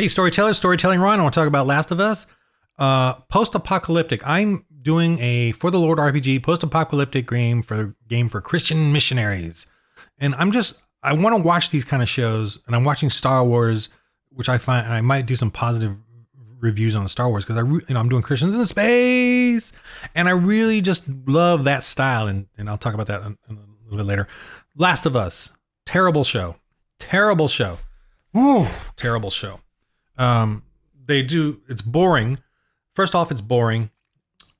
Hey, storytelling Ron. I want to talk about Last of Us. Post-apocalyptic. I'm doing a For the Lord RPG post-apocalyptic game for Christian missionaries. And I want to watch these kind of shows, and I'm watching Star Wars, which I find, and I might do some positive reviews on Star Wars because I'm doing Christians in space, and I really just love that style. And I'll talk about that a little bit later. Last of Us, terrible show. Woo, terrible show. It's boring. First off, it's boring.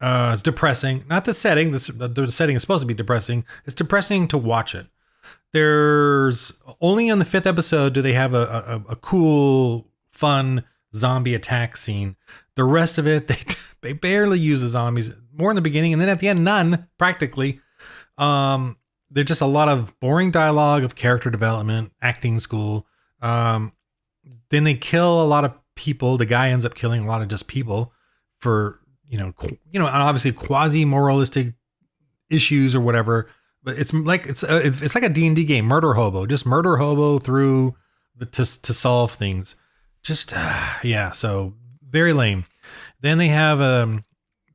It's depressing. Not the setting. The setting is supposed to be depressing. It's depressing to watch it. There's only on the 5th episode do they have a cool, fun zombie attack scene. The rest of it, they barely use the zombies. More in the beginning, and then at the end, none practically. There's just a lot of boring dialogue of character development, acting school. Then they kill a lot of people. The guy ends up killing a lot of just people for obviously quasi-moralistic issues or whatever. But it's like a D&D game, murder hobo. Just murder hobo through to solve things. Just so very lame. Then they have the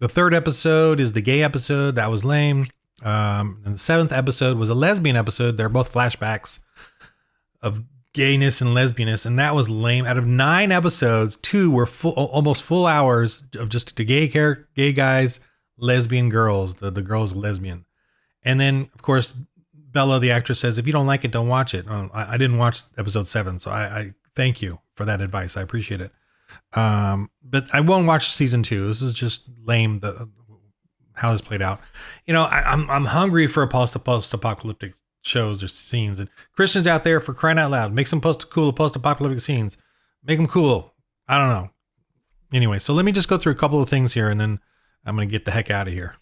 3rd episode is the gay episode. That was lame. And the 7th episode was a lesbian episode. They're both flashbacks of gayness and lesbianness, and that was lame. Out of 9 episodes, 2 were almost full hours of just the gay guys, lesbian girls. The girl's lesbian. And then, of course, Bella, the actress, says, if you don't like it, don't watch it. I didn't watch episode 7, so I thank you for that advice. I appreciate it. But I won't watch season 2. This is just lame, how this played out. I'm hungry for a post-apocalyptic shows or scenes. And Christians out there, for crying out loud, make some post-apocalyptic scenes. Make them cool. I don't know. Anyway, so let me just go through a couple of things here, and then I'm going to get the heck out of here.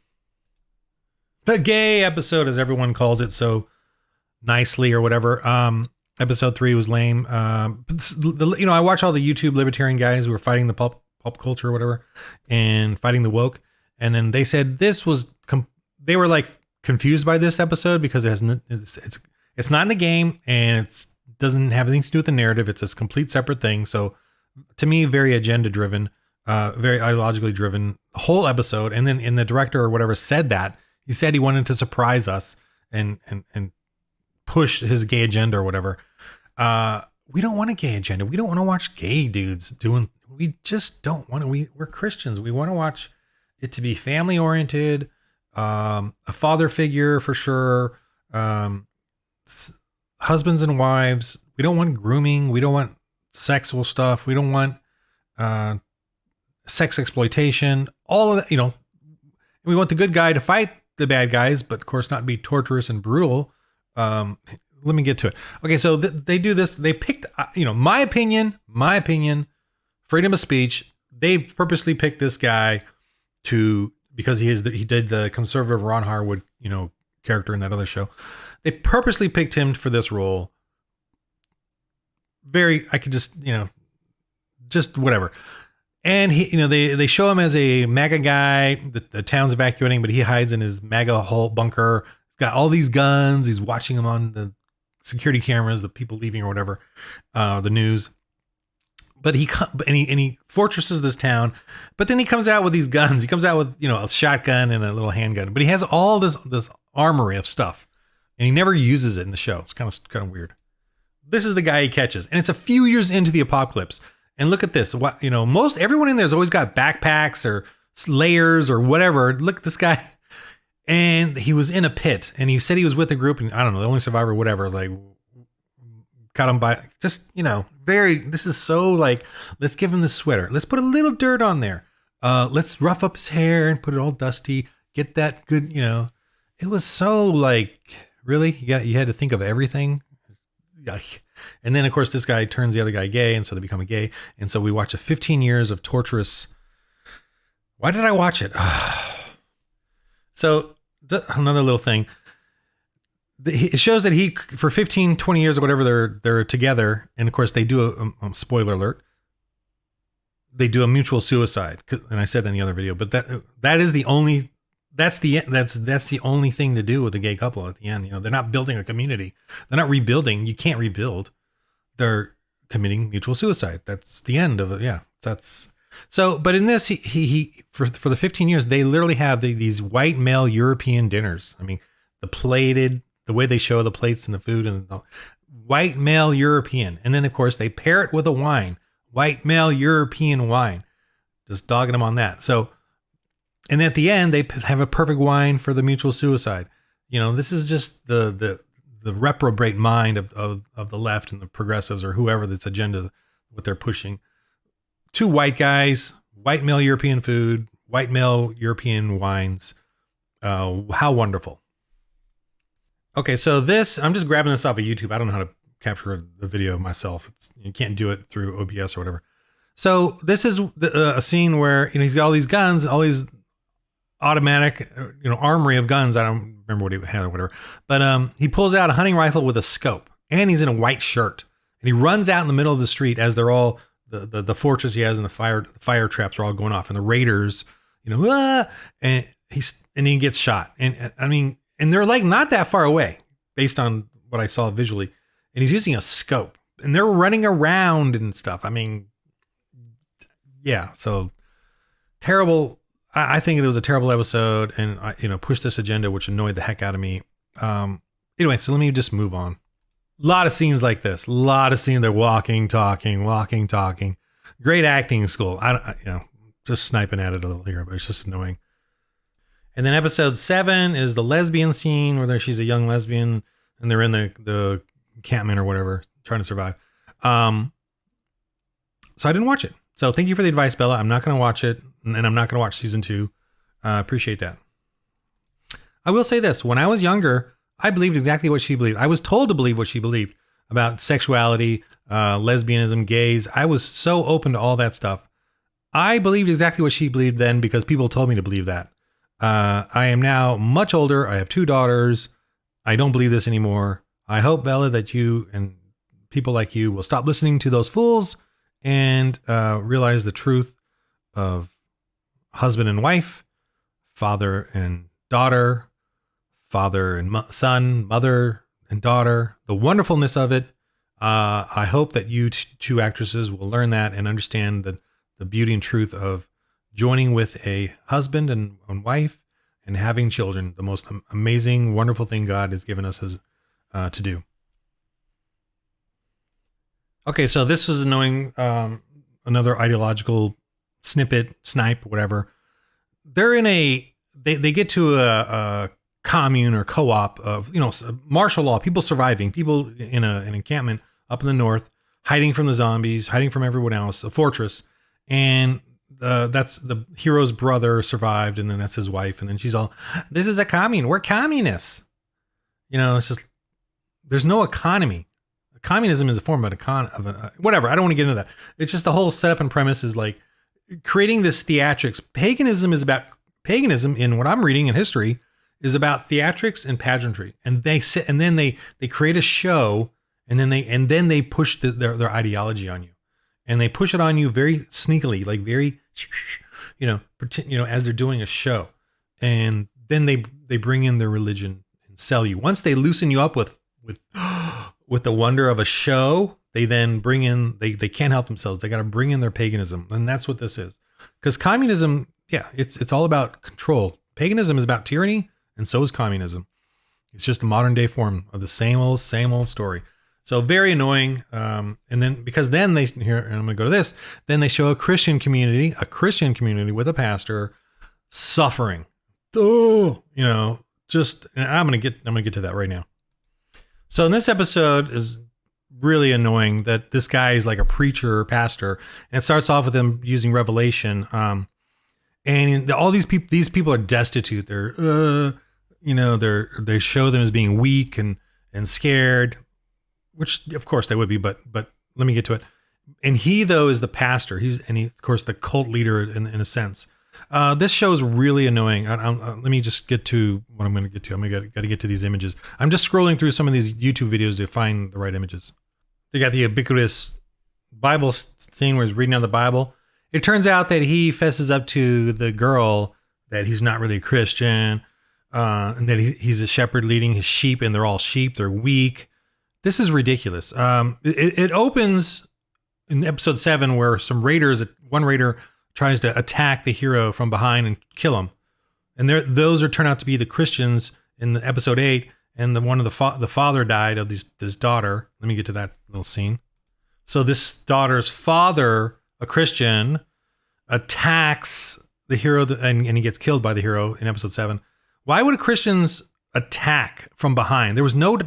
The gay episode, as everyone calls it so nicely or whatever. Episode 3 was lame. I watch all the YouTube libertarian guys who are fighting the pop culture or whatever and fighting the woke. And then they said this was, they were like confused by this episode because it's not in the game and it doesn't have anything to do with the narrative. It's a complete separate thing. So to me, very agenda driven, very ideologically driven whole episode. And then the director or whatever said that. He said he wanted to surprise us and push his gay agenda or whatever. We don't want a gay agenda. We don't want to watch gay dudes we just don't want to. We're Christians. We want to watch it to be family oriented, a father figure for sure. Husbands and wives. We don't want grooming. We don't want sexual stuff. We don't want, sex exploitation, all of that, we want the good guy to fight the bad guys, but of course not be torturous and brutal. Let me get to it. Okay, so they do this. They picked, my opinion, freedom of speech. They purposely picked this guy because he did the conservative Ron Harwood, character in that other show. They purposely picked him for this role. I could just whatever. And he, they show him as a MAGA guy. The town's evacuating, but he hides in his MAGA hole bunker. He's got all these guns. He's watching them on the security cameras, the people leaving or whatever, the news. But he fortresses this town. But then he comes out with these guns. He comes out with a shotgun and a little handgun. But he has all this armory of stuff, and he never uses it in the show. It's kind of weird. This is the guy he catches, and it's a few years into the apocalypse. And look at this. Most everyone in there's always got backpacks or layers or whatever. Look at this guy. And he was in a pit, and he said he was with a group, and I don't know, the only survivor, whatever, like got him by just, this is so like, let's give him the sweater. Let's put a little dirt on there. Let's rough up his hair and put it all dusty. Get that good, it was so like, really? You had to think of everything. And then, of course, this guy turns the other guy gay, and so they become a gay. And so we watch 15 years of torturous. Why did I watch it? So another little thing. It shows that for 15, 20 years or whatever, they're together. And of course, they do a spoiler alert. They do a mutual suicide. And I said that in the other video, but that is the only. That's the only thing to do with a gay couple at the end. They're not building a community. They're not rebuilding. You can't rebuild. They're committing mutual suicide. That's the end of it. Yeah, that's so. But in this, he for the 15 years, they literally have these white male European dinners. I mean, the way they show the plates and the food and the white male European, and then of course they pair it with a wine, white male European wine, just dogging them on that. So, and at the end, they have a perfect wine for the mutual suicide. This is just the reprobate mind of the left and the progressives or whoever this agenda, what they're pushing. Two white guys, white male European food, white male European wines. How wonderful. Okay, so I'm just grabbing this off of YouTube. I don't know how to capture the video myself. You can't do it through OBS or whatever. So this is a scene where he's got all these guns, all these automatic, armory of guns. I don't remember what he had or whatever. But he pulls out a hunting rifle with a scope, and he's in a white shirt, and he runs out in the middle of the street as they're all the fortress he has and the fire traps are all going off, and the raiders, and he gets shot, and they're like not that far away based on what I saw visually, and he's using a scope, and they're running around and stuff. Yeah, so terrible. I think it was a terrible episode, and pushed this agenda, which annoyed the heck out of me. Anyway, so let me just move on. A lot of scenes like this. A lot of scenes. They're walking, talking. Great acting school. Just sniping at it a little here, but it's just annoying. And then episode 7 is the lesbian scene where she's a young lesbian, and they're in the encampment or whatever, trying to survive. So I didn't watch it. So thank you for the advice, Bella. I'm not going to watch it, and I'm not going to watch season 2. Appreciate that. I will say this. When I was younger, I believed exactly what she believed. I was told to believe what she believed about sexuality, lesbianism, gays. I was so open to all that stuff. I believed exactly what she believed then because people told me to believe that. I am now much older. I have 2 daughters. I don't believe this anymore. I hope, Bella, that you and people like you will stop listening to those fools and realize the truth of husband and wife, father and daughter, father and son, mother and daughter, the wonderfulness of it. I hope that you two actresses will learn that and understand the beauty and truth of joining with a husband and wife and having children, the most amazing, wonderful thing God has given us to do. Okay, so this was annoying. Another ideological snipe, whatever. They're in they get to a commune or co-op of, martial law, people surviving, people in an encampment up in the north, hiding from the zombies, hiding from everyone else, a fortress. And that's the hero's brother survived, and then that's his wife, and then she's all, this is a commune, we're communists. It's just, there's no economy. Communism is a form of whatever. I don't want to get into that. It's just the whole setup and premise is like creating this theatrics. Paganism in what I'm reading in history is about theatrics and pageantry. And they sit, and then they create a show, and then they push their ideology on you, and they push it on you very sneakily, like very, as they're doing a show, and then they bring in their religion and sell you. Once they loosen you up with the wonder of a show, they then bring in, they can't help themselves. They got to bring in their paganism. And that's what this is. Because communism, it's all about control. Paganism is about tyranny, and so is communism. It's just a modern day form of the same old story. So very annoying. And then, because then and I'm going to go to this, then they show a Christian community with a pastor suffering. Oh, and I'm going to get to that right now. So in this episode is really annoying that this guy is like a preacher or pastor, and it starts off with him using Revelation. And all these people are destitute. They're, they show them as being weak and scared, which of course they would be, but let me get to it. And he, though, is the pastor. He's of course the cult leader in a sense. This show is really annoying. Let me just get to what I'm going to get to. Got to get to these images. I'm just scrolling through some of these YouTube videos to find the right images. They got the ubiquitous Bible scene where he's reading out the Bible. It turns out that he fesses up to the girl that he's not really a Christian, and that he's a shepherd leading his sheep, and they're all sheep. They're weak. This is ridiculous. It opens in episode 7 where one raider tries to attack the hero from behind and kill him. And those turn out to be the Christians in the episode 8. And the father died of this daughter. Let me get to that little scene. So this daughter's father, a Christian, attacks the hero and he gets killed by the hero in episode 7. Why would Christians attack from behind? There was no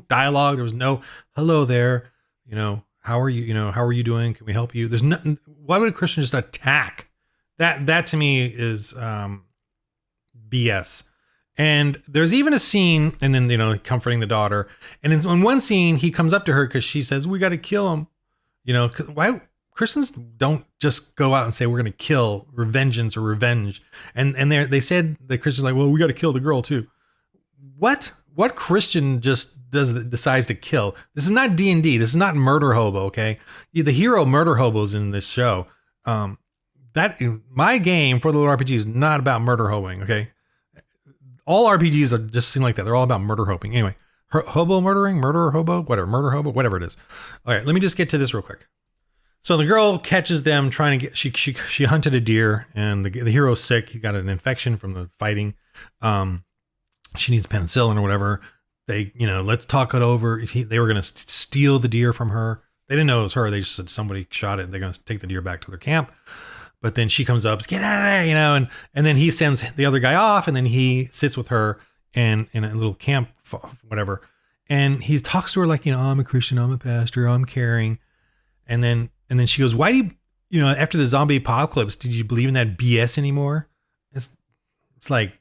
dialogue. There was no hello there. How are you? How are you doing? Can we help you? There's nothing. Why would a Christian just attack? That to me is BS. And there's even a scene, and then comforting the daughter. And in one scene, he comes up to her because she says, "We got to kill him." Why Christians don't just go out and say we're going to kill revengeance or revenge. And they said the Christians like, well, we got to kill the girl too. What Christian just decides to kill? This is not D&D. This is not murder hobo. Okay, the hero murder hobos in this show. That my game for the little RPG is not about murder hoboing. Okay. All RPGs just seem like that. They're all about murder hoping. Anyway, hobo murdering, murderer hobo, whatever, murder hobo, whatever it is. All right, let me just get to this real quick. So the girl catches them trying to get. She hunted a deer, and the hero's sick. He got an infection from the fighting. She needs penicillin or whatever. They, let's talk it over. They were going to steal the deer from her. They didn't know it was her. They just said somebody shot it. They're going to take the deer back to their camp. But then she comes up, get out of there, and then he sends the other guy off, and then he sits with her in a little camp, whatever. And he talks to her like, I'm a Christian, I'm a pastor, I'm caring. And then she goes, why do you, after the zombie apocalypse, did you believe in that BS anymore? It's like,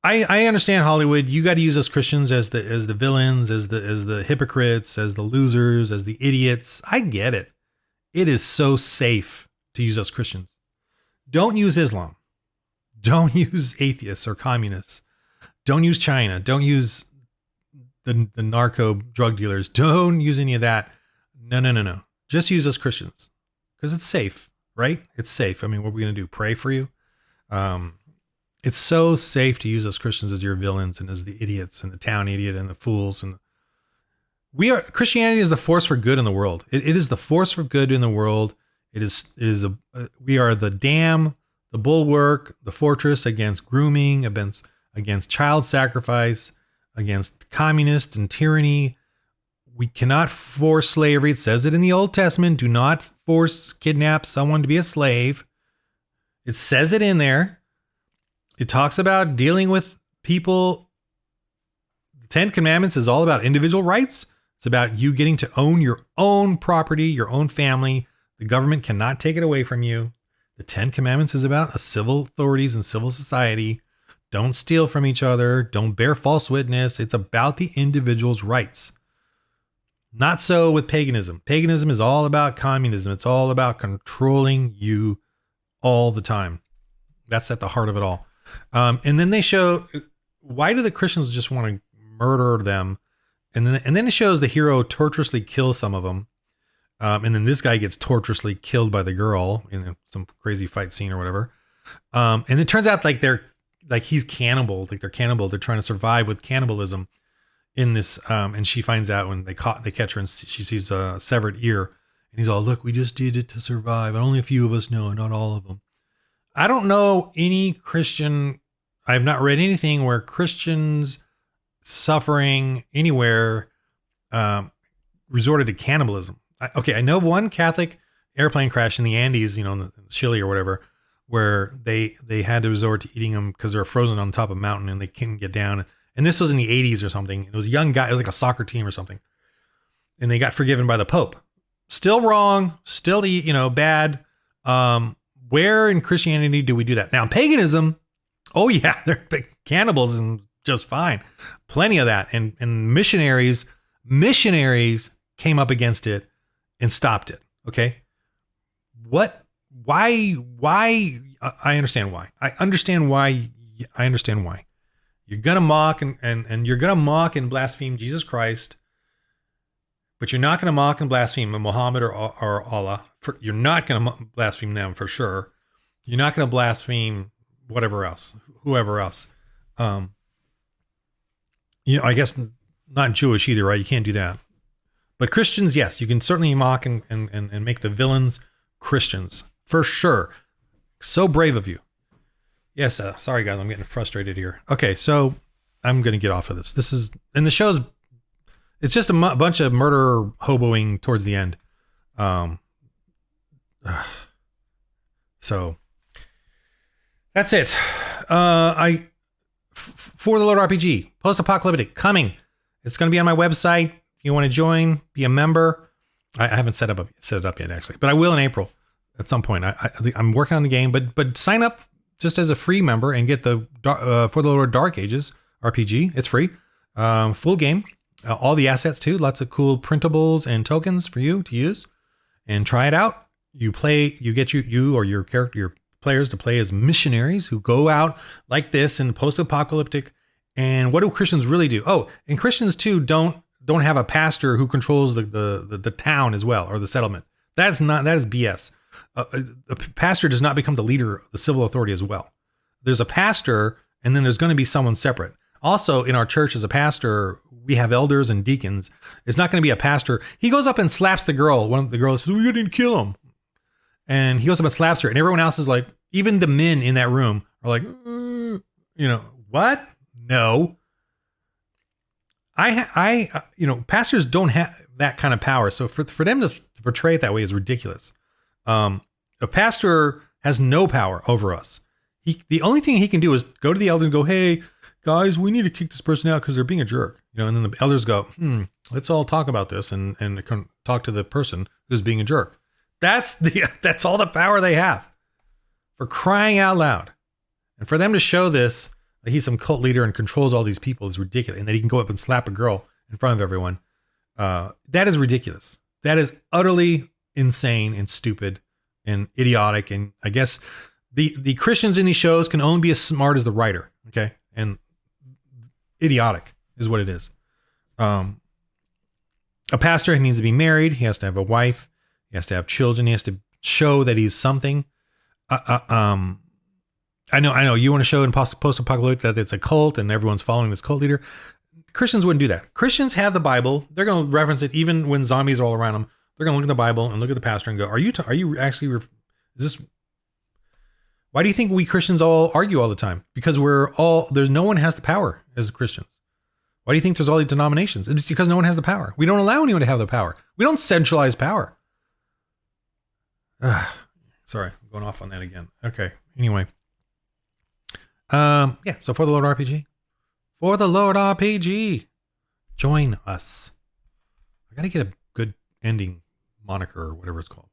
I understand Hollywood. You got to use us Christians as the villains, as the hypocrites, as the losers, as the idiots. I get it. It is so safe to use us Christians. Don't use Islam. Don't use atheists or communists. Don't use China. Don't use the narco drug dealers. Don't use any of that. No. Just use us Christians because it's safe, right? It's safe. I mean, what are we going to do? Pray for you? It's so safe to use us Christians as your villains and as the idiots and the town idiot and the fools. And Christianity is the force for good in the world. It is the force for good in the world. We are the dam, the bulwark, the fortress against grooming, against child sacrifice, against communists and tyranny. We cannot force slavery. It says it in the Old Testament. Do not kidnap someone to be a slave. It says it in there. It talks about dealing with people. The 10 Commandments is all about individual rights. It's about you getting to own your own property, your own family. The government cannot take it away from you. The 10 Commandments is about civil authorities and civil society. Don't steal from each other. Don't bear false witness. It's about the individual's rights. Not so with paganism. Paganism is all about communism. It's all about controlling you all the time. That's at the heart of it all. And then they show, why do the Christians just want to murder them? And then it shows the hero torturously kill some of them. And then this guy gets torturously killed by the girl in some crazy fight scene or whatever. And it turns out he's cannibal, they're cannibal. They're trying to survive with cannibalism in this. And she finds out when they catch her and she sees a severed ear. And he's all, look, we just did it to survive. Only a few of us know, not all of them. I don't know any Christian. I've not read anything where Christians suffering anywhere resorted to cannibalism. I know of one Catholic airplane crash in the Andes, in Chile or whatever, where they had to resort to eating them because they're frozen on top of a mountain and they couldn't get down. And this was in the 80s or something. It was a young guy. It was like a soccer team or something. And they got forgiven by the Pope. Still wrong. Still, bad. Where in Christianity do we do that? Now, in paganism, oh yeah, they're cannibalism just fine. Plenty of that. And missionaries came up against it and stopped it. Okay. Why? I understand why. I understand why. You're going to mock and you're going to mock and blaspheme Jesus Christ, but you're not going to mock and blaspheme Muhammad or Allah. You're not going to blaspheme them for sure. You're not going to blaspheme whoever else. I guess not Jewish either, right? You can't do that. But Christians, yes, you can certainly mock and make the villains Christians for sure. So brave of you. Yes, sorry guys, I'm getting frustrated here. Okay, so I'm gonna get off of this. This is, and the show's, it's just a bunch of murder hoboing towards the end. So that's it. For the Lord RPG, post-apocalyptic, coming. It's gonna be on my website. If you want to join, be a member. I haven't set it up yet actually, but I will in April at some point. I'm working on the game, but sign up just as a free member and get the For the Lord Dark Ages RPG. It's free, full game, all the assets too. Lots of cool printables and tokens for you to use, and try it out. You play, you get you or your character, your players to play as missionaries who go out like this in post-apocalyptic. And what do Christians really do? Oh, and Christians too don't have a pastor who controls the town as well, or the settlement. That is BS. A pastor does not become the leader of the civil authority as well. There's a pastor, and then there's going to be someone separate. Also, in our church, as a pastor, we have elders and deacons. It's not going to be a pastor. He goes up and slaps the girl. One of the girls says, "We didn't kill him," and he goes up and slaps her, and everyone else is like, even the men in that room are like, what? No. Pastors don't have that kind of power. So for them to portray it that way is ridiculous. A pastor has no power over us. The only thing he can do is go to the elders and go, "Hey guys, we need to kick this person out because they're being a jerk." And then the elders go, let's all talk about this and talk to the person who's being a jerk. That's all the power they have, for crying out loud. And for them to show this, that he's some cult leader and controls all these people, is ridiculous. And that he can go up and slap a girl in front of everyone. That is ridiculous. That is utterly insane and stupid and idiotic. And I guess the Christians in these shows can only be as smart as the writer. Okay. And idiotic is what it is. A pastor needs to be married. He has to have a wife. He has to have children. He has to show that he's something. I know you want to show in post-apocalyptic that it's a cult and everyone's following this cult leader. Christians wouldn't do that. Christians have the Bible. They're going to reference it even when zombies are all around them. They're going to look at the Bible and look at the pastor and go, are you actually, is this, why do you think we Christians all argue all the time? Because there's no one has the power as Christians. Why do you think there's all these denominations? It's because no one has the power. We don't allow anyone to have the power. We don't centralize power. Sorry, I'm going off on that again. Okay. Anyway. So For the Lord RPG. For the Lord RPG. Join us. I gotta get a good ending moniker or whatever it's called.